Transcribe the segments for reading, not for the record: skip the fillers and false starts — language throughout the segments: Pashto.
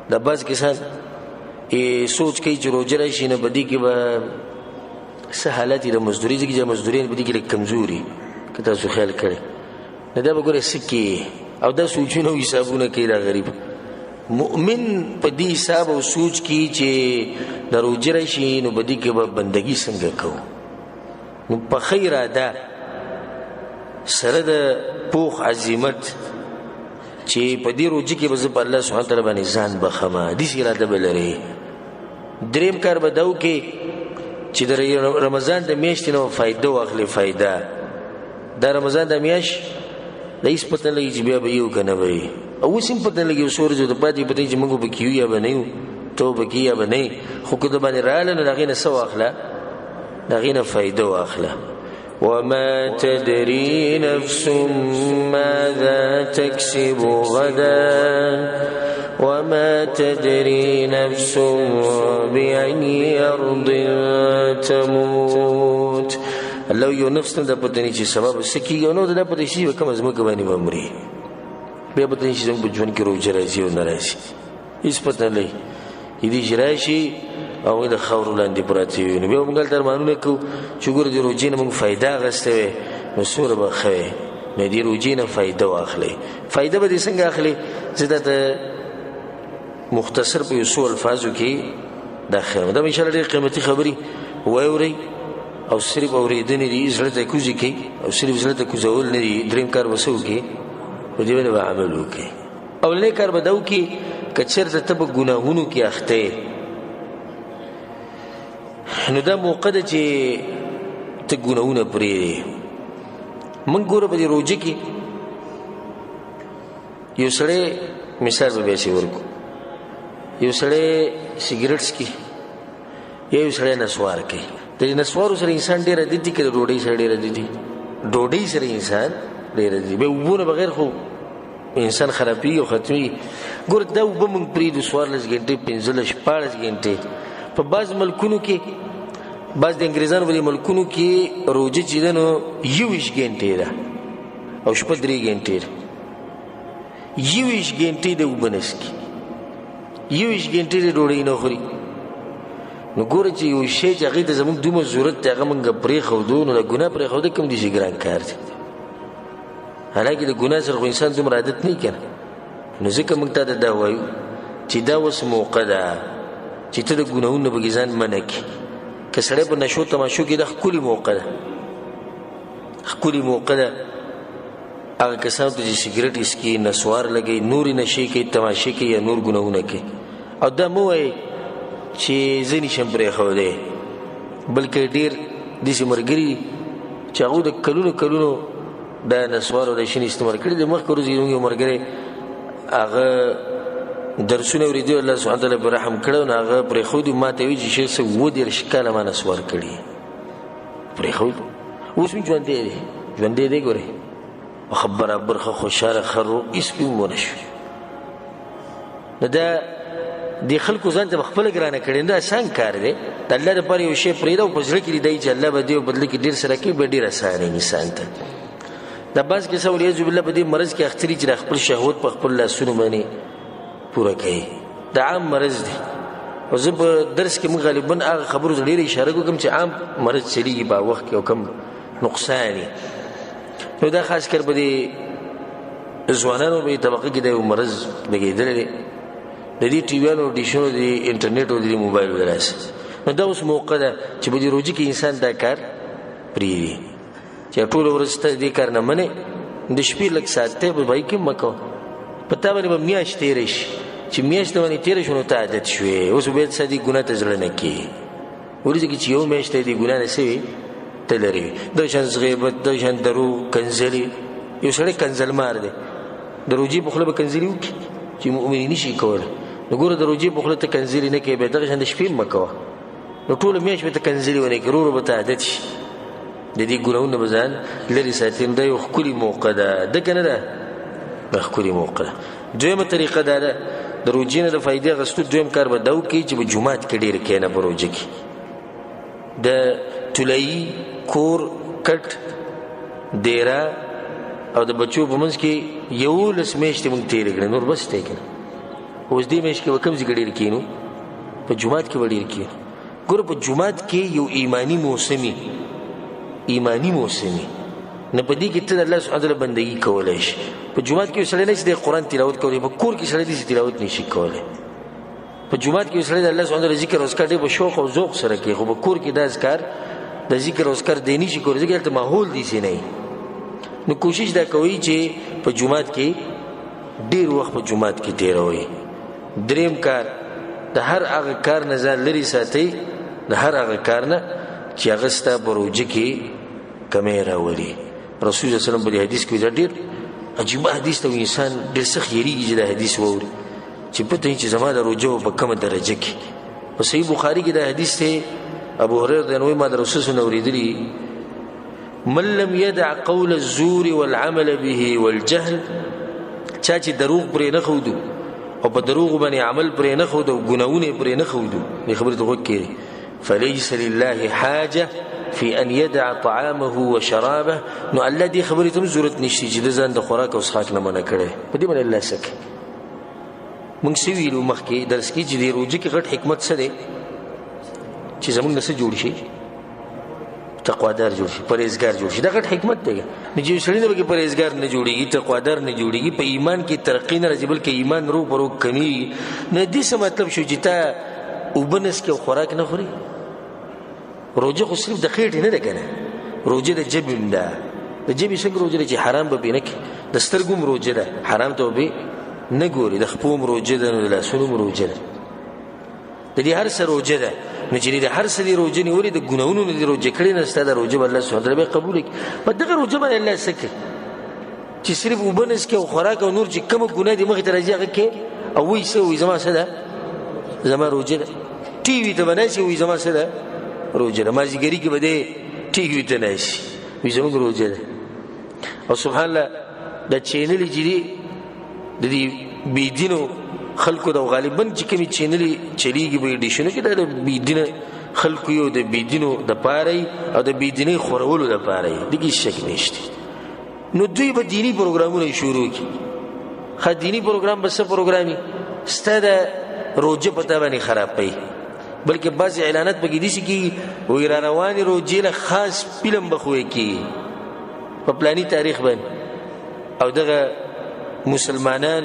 دا بعض کسان سوچ کوي چې روزه راشي نه بدی کې به څه حالت د مزدوري ځکه چې مزدورین بدی کې کمزوري که تاسو خیال کړئ نه دا به ګوره سکي او دا سوچونه او حسابونه کوي دا غریب مؤمن په دې حساب او سوچ کې چې د روزه راشي نو بدی کې به بندگی څنګه کوو نو په خیر ده سره د پوخ عزیمت چې په دې روزه کې به زه په الله سبحانه تعالی باندې ځان بخمه دې اراده به لري دریم کار به داو کې چې د رمضان د میاشتې نو فائدہ واخلي فائدہ د رمضان د میاشت د هیڅ پته لګي چې بیا به یو که نه به او اوس هم پته لګي اوس ورځو د پاتې پته چې موږ به کیو یا به نه یو توبه کې یا به نه خو که د باندې راغله نو د هغې نه څه واخله د هغې نه فائدہ واخله وما تدري نفس ماذا تكسب غدا وما تدري نفس بأي أرض تموت الله یو نفس نه د پته نه چې سبب سکیږي نو د پته شي کوم ځمکه باندې بمري بیا پته شي زموږ په ژوند کې روزه راځي او نه راځي هیڅ پته نه دې راشي او د خاور لاندې پراته وي نو بیا موږ درمانونه کوو چې ګوره د روزې نه موږ فایده اخیستې وي نو سوره به ښه وي نو د روزې نه فایده واخلئ فایده به دې څنګه اخلئ زه درته مختصر په یو څو الفاظو کې دا ښیم دا انشاءالله ډېرې قیمتي خبرې واورئ او صرف اورېدنې دي زړه ته کوزې کوي او صرف زړه ته کوزول نه دي درېیم کار به څه وکړي په دې باندې به عمل وکړي اولنی کار به دا وکړي که چېرته ته به ګناهونو کې اخته یې نو دا موقع ده چې ته ګناهونه پرېږدې موږ ګوره په دې روژه کې یو سړی مثال به بیا ورکو یو سړی سګرټ څکي یا یو سړی نسوار کوي د نسوارو سره انسان ډېر عادت دي که د ډوډۍ سره ډېر عادت دي ډوډۍ سره انسان ډېر عادت دي بیا اوبو نه بغیر خو انسان خرابېږي او ختمېږي ګوره دا اوبه موږ پرېږدو 14 ګنټې 15 14 ګنټې په بعض ملکونو کې بعض د انګریزانو په ملکونو کې روزه چې ده نو 21 ګنټې ده او شپه 3 ګنټې ده 21 ګنټې د اوبه نه څکي 21 ګنټې د ډوډۍ نه خوري نو ګوره چې یو شی چې هغې ته زموږ دومره ضرورت دی هغه موږ پرېښودو نو د ګناه پرېښودل کوم دي چې ګران کار دی حالانکې د ګناه سره خو انسان دومره عادت نه وي که نه نو ځکه موږ تا ته دا وایو چې دا اوس موقع ده چې ته د ګناهونو نه پکې ځان منع کړي که سړی په نشو تماشو کې دا ښکلې موقع ده ښکلې موقع ده هغه کسانو ته چې سګرټ څکي نسوار لګوي نورې نشې کوي تماشې کوي یا نور ګناهونه کوي او دا مه وایئ چې زه نشم پرېښودی بلکې ډېر داسې ملګري چې هغو د کلونو کلونو دا نسوار او دا شین استعمال کړي د مخکې ورځې زموږ یو ملګری هغه درسونه اورېدي الله سبحانه تعالی په رحم کړی نو هغه پرېښودي ما ته وایي چې شیخ صاحب 30 کاله ما نسوار کړي پرېښود اوس مې ژوندی دی ژوندی دی ګورئ برابر ښه خوشحاله ښه روغ هېڅ پې ونه شو نو دا د خلکو ځان ته خپله ګرانه کړي دا آسان کار دی د الله دپاره یو شی پرېږده او په زړه کې دی چې الله به دې او بدله کې ډېر سره کوي به ډېر اسانه انسان ته دا بعض کسه ولیعظ بالله په دې مرض کې اخته دي چې د خپل شهوت په خپل لاسونو باندې پوره کوي دا عام مرض دی او زه په درس کې موږ غالبا هغه خبرو ته ډېره اشاره کوم چې عام مرض چلیږي په وخت کې او کم نقصان نو دا خاص کر په دې ځوانانو په طبقه کې دا یو مرض لګېدلی دی د دې ټیویانو ډیشونو د انټرنیټ او د موبایلو د لاسه نو دا اوس موقع ده چې په دې روژه کې انسان دا کار پرېږدي چې ټوله ورځ ته دې کار نه منې د شپې لږ ساعت ته به بایک هم مه کوه په تا باندې به میاشت تېره شي چې میاشت باندې تېره شو نو ته عادت شوې اوس به څه دې ګناه ته زړه نه کړي ورځې کې چې یو میاشت ته دې ګناه نه سوي ته لري د شان غیبت د شان دروغ کنځلي یو سړی کنځلمار دی د روژې په خوله به کنځلي وکړي چې مؤمن نشي کولی نو ګوره د روژې په خوله ته کنځلي نه کوې بیا دغه شان د شپې هم مه کوه نو ټوله میاشت به ته کنځلي ونه کړې ورو ورو به ته عادت شي د دې ګناهونو به ځان لرې ساتي نو دا یو ښکلې موقع ده ده که نه ده دا ښکلې موقع ده دویمه طریقه دا ده د روژې نه د فایدې اخیستو دویم کار به دا وکړي چې په جومات کې ډېر کښېنه په روژه کې د طلایي کور کټ دیره او د بچو په منځ کې 11 میاشتې موږ تېرې کړې نور بس دی که نه اوس دې میاشت کې به کوم ځای کې ډېر کښېنو؟ په جومات کې به ډېر کښېنو. ګوره په جومات کې یو ایماني موسمي نه په دې کې ته د الله سبحانه وتعالی بندګي کولی شي. په جومات کې یو سړی نه چې د قرآن تلاوت کولی، په کور کې سړی داسې تلاوت نشي کولی. په جومات کې یو سړی د الله سبحانه وتعالی ذکر او اذکار ډېر په شوق او ذوق سره کوي، خو په کور کې دا اذکار د ذکر او اذکار دی نشي کولی، ځکه هلته ماحول داسې نه وي. نو کوشش دا کوئ چې په جومات کې ډېر وخت په جومات کې تېروئ. دریم کار، د هر هغه کار نه ځان لرې ساتئ، د هر هغه کار نه چې هغه ستا په روژه کې کمی راولي. رسول صلی الله علیه وسلم په حدیث کې دا ډېر عجیبه حدیث ته انسان ډېر سخت یېرېږي چې دا حدیث واوري چې پته وي چې زما د روژه په کومه درجه کې. په صحیح بخاري کې دا حدیث دی، ابو هريره رضی ما د رسول صلی الله علیه وسلم اورېدلي: من لم يدع قول الزور والعمل به والجهل، چا چې دروغ پرې نه ښودو او په دروغ باندې عمل پرې نه ښودو او ګناهونه پرې نه ښودو، دې خبرې ته غوږ کېږدئ، فليس لله حاجه في ان يدع طعامه وشرابه. نو الله دې خبرې ته هم ضرورت نشته چې د ځان د خوراک او څښاک نه منع کړی. په دې باندې الله څه کوي؟ موږ څه ویلو مخکې درس کې چې دې روژې کې غټ حکمت څه دی چې زموږ نه څه جوړ شي؟ تقوادار جوړ شي، پرهیزګار جوړ شي. دا غټ حکمت دی. نو چې سړی نه به پرهیزګار نه جوړېږي، تقوادار نه جوړېږي، په ایمان کې ترقي نه راځي، بلکې ایمان رو پر رو کمیږي. نو دې څه مطلب شو چې تا اوبه نه څښې او خوراک نه خوري؟ روژه خو صرف د خېټې نه ده که نه، روژه د ژبې هم ده. د ژبې څنګه روژه ده چې حرام به پرې نه کړي، د سترګو هم روژه ده، حرام ته به نه ګوري، د خپو هم روژه ده، نو د لاسونو هم روژه ده، د دې هر څه روژه ده. نو چې د هر څه دې روژه نیولې، د ګناهونو نه دې روژه کړې، نه ستا د روژه به الله سبحانه وتعالی به قبوله کړي. په دغه روژه باندې الله څه کوي چې صرف اوبه نه څښې او خوراک او نور چې کومه ګناه دې مخې ته راځي هغه کوې، او وایي څه وایي زما څه ده، زما روژه ده. ټي وي ته به ناست وایي زما څه ده، روژه ده. مازدیګري کې به دې ټي وي ته ناست وایي زموږ روژه ده. او سبحان الله دا چینلې چې دي د دې بېدینو خلکو د غالباً چې کومې چینلې چلیږي به ډیشونو کې دا د بېدینه خلکو یو د بېدینو دپاره او د بېدینۍ خورولو دپاره یې، دې کې شک نشته. نو دوی به دیني پروګرامونه شروع کړي. ښه دیني پروګرام به څه پروګرام وي؟ ستا د روژه په تا باندې خرابوي. بلکې بعضې اعلانات پکې داسې کېږي وایي را روانې روژې له خاص فلم به ښوی کېږي په پلاني تاریخ باندې، او دغه مسلمانان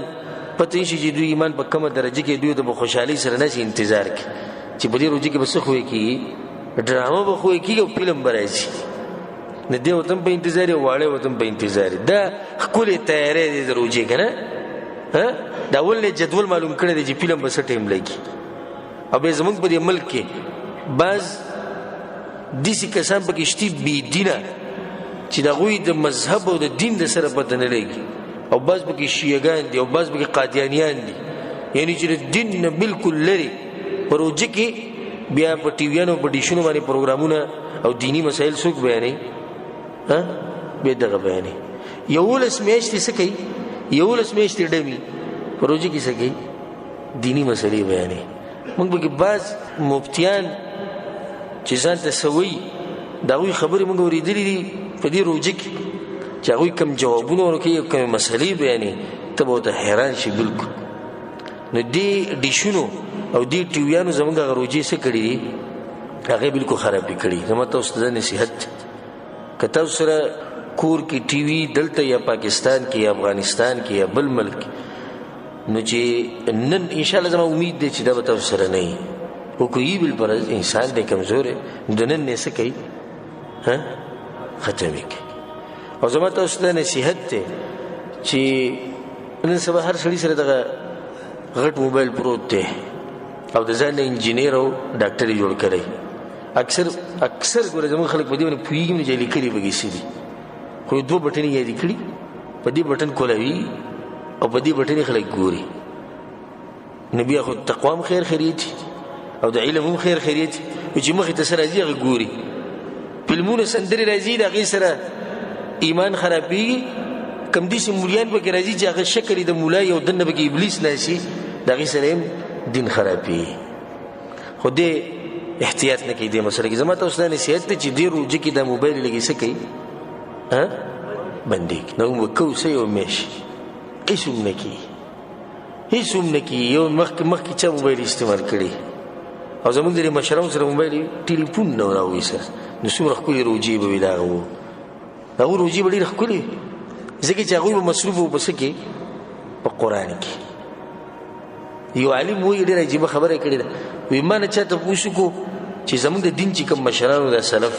پته نشي چې دوی ایمان په کومه درجه کې، دوی ته به خوشحالۍ سره ناسې انتظار کوي چې په دې روژه کې به څه ښوی کېږي، ډرامه به ښوی کېږي او فلم به راځي. نه دی ورته هم په انتظار یې، واړه ورته هم په انتظار یې. دا ښکلې تیاری دی د روژې که نه؟ دا اول نه جدول معلوم کړی دی چې فلم به څه ټایم لګي. او بیا زموږ په دې ملک کې بعض داسې کسان پکې شته بېدینه چې د هغوی د مذهب او د دین د سره پته نه لګي، او بعض پکې شیعهګان دي او بعض پکې قادیانیان دي، یعنی چې د دین نه بالکل لرې. په روژه کې بیا په ټیویانو په ډیشونو باندې پروګرامونه او دینی مسایل څوک بیانوي؟ بیا دغه بیانوي. 11 میاشتې څه کوي؟ 11 میاشتې ډمي په روژه کې څه کوي؟ دینی مسلې بیانوي. موږ پکې بعض مفتیان چې ځان ته څه وایي، د هغوی خبرې موږ اورېدلې دي په دې روژه کې چې هغوی کوم جوابونه ورکوي او کومې مسلې بیانوي، ته به ورته حیران شي بالکل. نو دې ډیشونو او دې ټیویانو زموږ هغه روژې څه کړي دي، هغې بالکل خرابې کړي. زما تاسو ته دا نصیحت، که تاسو سره کور کې ټي وي دلته یا پاکستان کې یا افغانستان کې یا بل ملک، نو چې نن انشاءالله زما امید دی چې دا به تاسو سره نه وي، خو که وي بالفرض انسان دی کمزور دی، نو د نن نه څه کوي؟ ختم یې کوي. او زما تاسو ته نصیحت دی چې نن سبا هر سړي سره دغه غټ موبایل پروت دی او د ځان نه انجینیر او ډاکټر یې جوړ کړی. اکثر ګوره زموږ خلک په دې باندې پوهېږي نه چې لیکلي پکې څه دي، خو یو 2 بټنې یې لیکلي، په دې بټن کولاوي او په دې بټنې خلک ګوري. نو بیا خو تقوا هم خیر خیریت او د علم هم خیر خیریت، چې مخې ته څه راځي هغه ګوري. فلمونه سندرې راځي د هغې سره ایمان خرابېږي. کم داسې مولیان پکې راځي چې هغه شکل یې د مولا یو دننه پکې ابلیس ناسي، د هغې سره هم دین خرابېږي. خو دې احتیاط نه کوي دې مسله کې. زما تاسو ته نصیحت دی چې دې روژه کې دا موبایل لږې څه کوي؟ بندېږي. نو موږ به کوو څه یو میاشت هېڅ هم نه کېږي. هیڅ هم نه کیږي. یو مخکې چا موبایل استعمال کړي او زموږ د مشرانو سره موبایل ټلیفون نه راوړي سره، نو څومره ښکلې روجې به وي د هغه. د هغو روجې به ډېرې ښکلې ځکه چې هغوی به مصروف وو په څه کې؟ په قرآن کې. یو عالم وایي ډېره عجیبه خبره یې کړې ده، وایي ما نه چا تپوس وکړو چې زموږ د دین چې کوم مشرانو دا سلف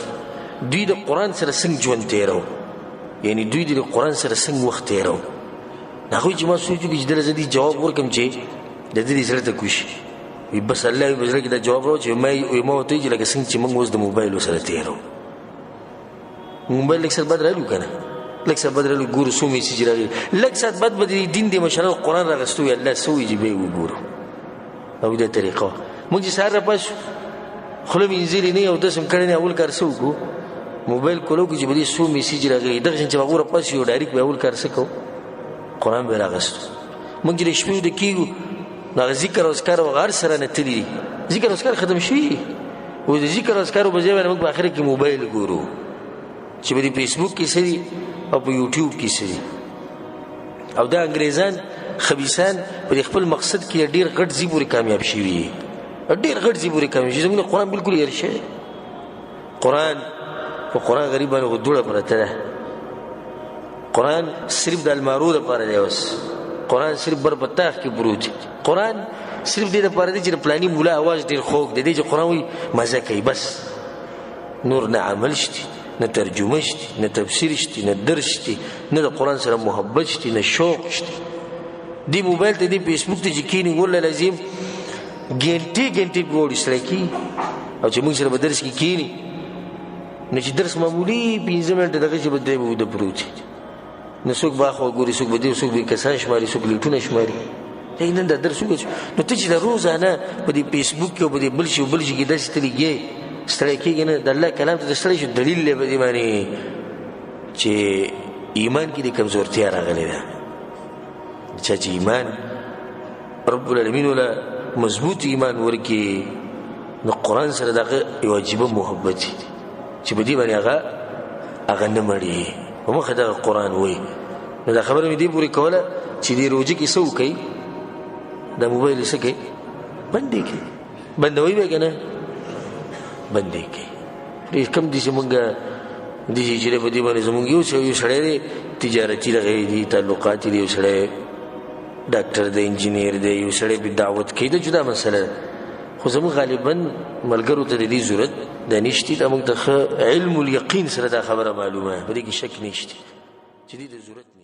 دوی د قرآن سره څنګه ژوند تېرو، یعنی دوی د قرآن سره څنګه وخت تېرو. هغوی چې ما سوچ وکړي چې دله زه دې جواب ورکړم چې د دې زړه ته کوشي. وی بس الله وی بزړه کې دا جواب راو چې ما ورته وایي چې لکه څنګه چې موږ اوس د موبایلو سره تېرو. موبایل لږ ساعت بعد رالو که نه، لږ ساعت بعد رالو ګورو څو میسیج راغلي، لږ ساعت بعد به د دین د مشرانو قرآن راغسته وي الله څه وایي چې به یې وګورو. او دا طریقه وه. موږ چې سهار راپاسو خوله مینځلې نه او داسې هم کړی نه، اول کار څه وکړو؟ موبایل کولو کړو چې به دې څو میسیج راغلي، دغه شان چې به هغو راپاسو یو ډایرکټ به اول کار څه کوو؟ قرآن به یې راغستو. موږ چې د شپې ویده کېږو نو هغه ذکر او اذکار هغه هر سره نه تللي دي، ذکر او اذکار ختم شوي. و د ذکر او اذکارو په ځای باندې موږ په آخر کې موبایل ګورو چې به د فیسبوک کې څه دي او په یوټیوب کې څه دي. او دا انګریزان خبیثان په خپل مقصد کې ډېر غټ ځای پورې کامیاب شوي، ډېر غټ ځای پورې کامیاب شوي. زموږ قرآن بلکل هېر شوی. قرآن په قرآن غریب باندې خو دوړه پرته ده. قرآن صرف د المارو دپاره دی. اوس قرآن صرف بر په تاخ کې پروت دی. قرآن صرف دې دپاره دی چې د پلاني مولا اواز ډېر خوږ دی، دی چې قرآن وایي مزه کوي بس. نور نه عمل شته، نه ترجمه شته، نه تفسیر شته، نه درس شته، نه د قرآن سره محبت شته، نه شوق شته. دی موبایل ته دی فیسبوک ته چې کښېني والله لازم ګنټې ګنټې پې وړي سړی کېږي. او چې موږ سره به درس کې کښېني نو چې درس معمولي 15 منټه دغه چې به دی به وده پروت وي، نو څوک به اخوا ګوري، څوک به دی، څوک به کسان شماري، څوک لیټونه شماري. نن دا درس وکړو نو ته چې د روزانه په دې فیسبوک کې او په دې بل شي کې داسې ته لګې ستړی کېږي نه، د الله کلام ته د ستړی شو دلیل دی په دې باندې چې ایمان کې د کمزورتیا راغلې ده. چا چې ایمان رب العالمین وله مضبوط ایمان ورکړي نو قرآن سره دغه یو عجیبه محبت دی چې په دې باندې هغه نه مړي. په مخه دغه قرآن وایي. نو دا خبره مې دې پورې کوله چې دې روژې کې څه وکړئ، دا موبایل یې څه کوي؟ بند یې کړي. بندوئ به که نه؟ بند یې کړي. ډېر کم دي چې مونږ داسې چې دی په دې باندې زمونږ یو سړی دی تجارتي دغه دي تعلقات دي، یو سړی ډاکټر دی، انجینیر دی، یو سړی به دعوت کوي، دا جدا مسله ده. خو زموږ غالبا ملګرو ته د دې ضرورت دا نشته. دا موږ ته علم الیقین سره دا خبره معلومه، په دې کې شک نشته چې دې ته ضرورت